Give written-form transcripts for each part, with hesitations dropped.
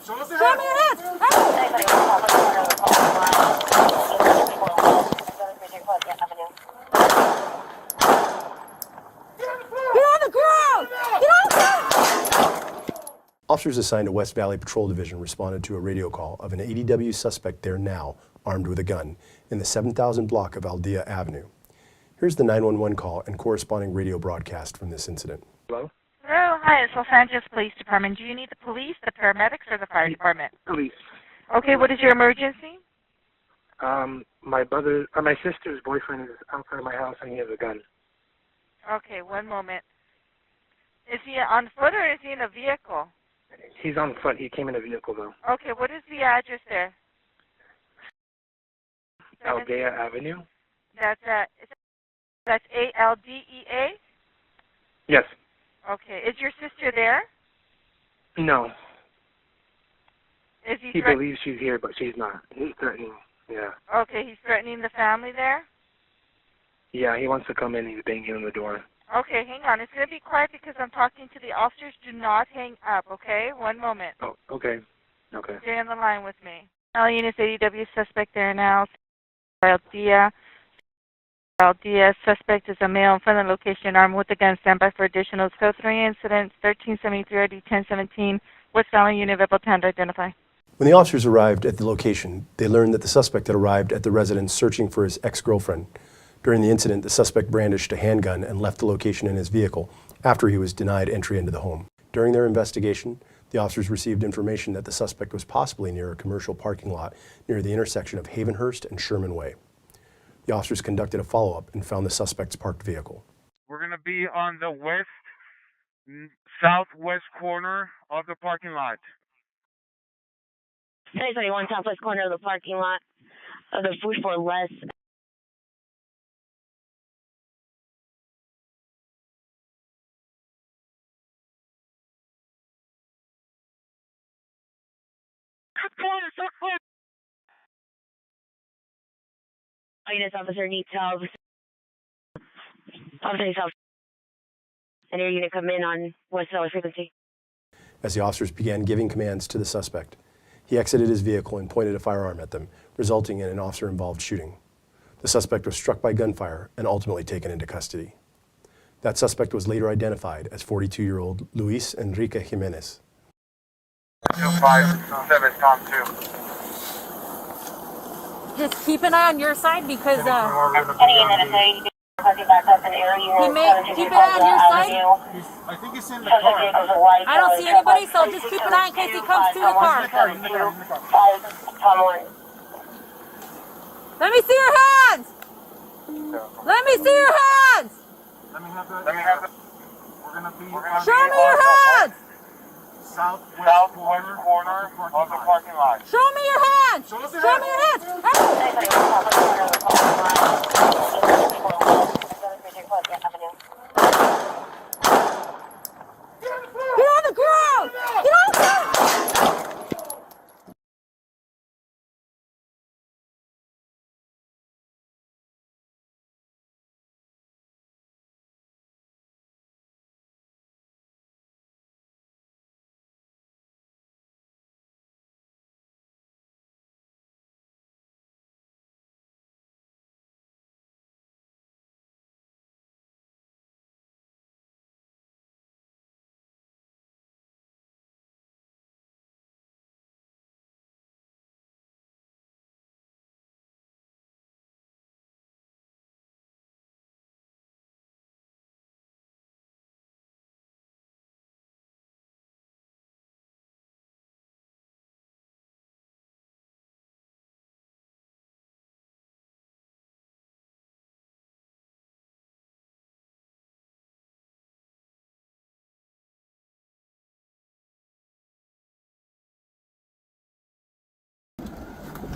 Show me your hands! Get on the ground! Get on the ground! Officers assigned to West Valley Patrol Division responded to a radio call of an ADW suspect there now, armed with a gun, in the 7,000 block of Aldea Avenue. Here's the 911 call and corresponding radio broadcast from this incident. Hello? Hello, hi, it's Los Angeles Police Department. Do you need the police, the paramedics, or the fire department? Police. Okay, what is your emergency? My sister's boyfriend is outside of my house and he has a gun. Okay, one moment. Is he on foot or is he in a vehicle? He's on foot. He came in a vehicle, though. Okay, what is the address there? Aldea Avenue? That's ALDEA? Yes. Okay, is your sister there? No. Is He believes she's here, but she's not. He's threatening. Yeah. Okay, he's threatening the family there? Yeah, he wants to come in. He's banging on the door. Okay, hang on. It's going to be quiet because I'm talking to the officers. Do not hang up, okay? One moment. Oh, okay. Okay. Stay on the line with me. All units, ADW suspect there now. Aldea. Suspect is a male in front of the location, armed with a gun. Stand by for additional. Code 3 incidents, 1373 ID 1017. West Valley unit able to identify. When the officers arrived at the location, they learned that the suspect had arrived at the residence searching for his ex-girlfriend. During the incident, the suspect brandished a handgun and left the location in his vehicle after he was denied entry into the home. During their investigation, the officers received information that the suspect was possibly near a commercial parking lot near the intersection of Havenhurst and Sherman Way. The officers conducted a follow-up and found the suspect's parked vehicle. We're going to be on the southwest corner of the parking lot. 2021 southwest corner of the parking lot of the Food for Less. Units officer needs help. Officer needs help. And your unit come in on West Valley frequency. As the officers began giving commands to the suspect, he exited his vehicle and pointed a firearm at them, resulting in an officer-involved shooting. The suspect was struck by gunfire and ultimately taken into custody. That suspect was later identified as 42-year-old Luis Enrique Jimenez. 2527, Tom 2. Just keep an eye on your side because Any unit is ready to be back up in the area. he may keep an eye on your side. I think he's in the car. I don't see anybody, so just keep an eye in case he comes to the car. Let me see your hands! Let me see your hands! Let me have the. We're going to be. Show me your hands! Southwest corner of the parking lot. Show me your hands! Show me your hands! Get on the ground! Get on the ground!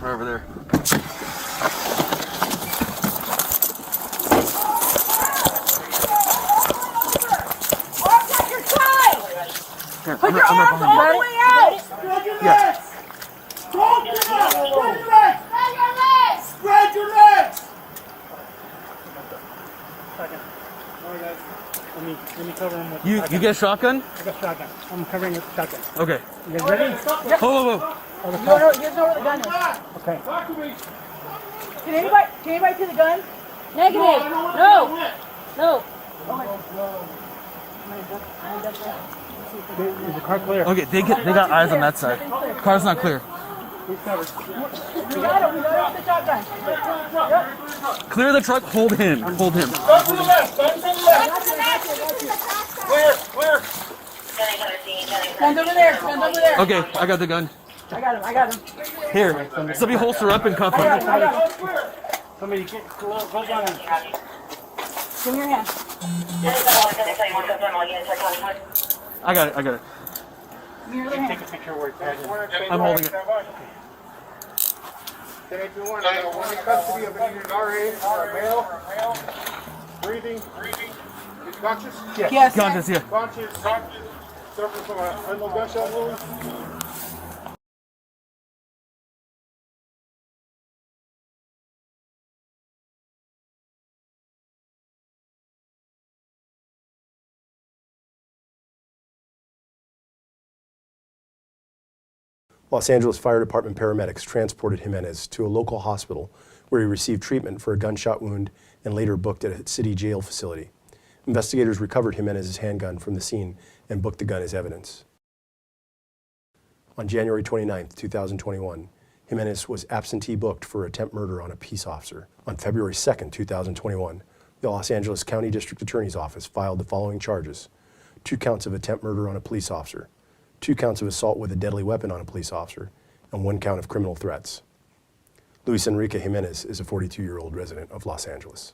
Right over there. Put your arms all the way out! Yes. Don't give up! Spread your legs! Spread your legs! Spread your legs! Second. All right, guys. Let me cover him with You get a shotgun? I got shotgun. I'm covering with shotgun. Okay. You guys ready? Whoa, whoa. No, he doesn't know where the gun is. Okay. Can anybody see the gun? Negative. No. No. Is the car clear? Okay, they got eyes on that side. Car's not clear. He's covered. We got it with the shotgun. Yep. Clear the truck. Hold him. Hold him. Back to the left. Back to the left. Clear. Clear. Gun's over there. Gun's over there. Okay, I got the gun. I got him. Here, somebody holster up and cuff him. I got him. Somebody get close on him. Give me your hand. I got it. I got it. Give me your other hand. Take a picture where it's at. I'm holding it. 1081, I got one in custody of either an RA or a male. Breathing. Is conscious? Yes. Conscious, yeah. Conscious. Suffering from an unknown gunshot wound. Los Angeles Fire Department paramedics transported Jimenez to a local hospital where he received treatment for a gunshot wound and later booked at a city jail facility. Investigators recovered Jimenez's handgun from the scene and booked the gun as evidence. On January 29, 2021, Jimenez was absentee booked for attempt murder on a peace officer. On February 2, 2021, the Los Angeles County District Attorney's Office filed the following charges: 2 counts of attempt murder on a police officer, 2 counts of assault with a deadly weapon on a police officer, and 1 count of criminal threats. Luis Enrique Jimenez is a 42-year-old resident of Los Angeles.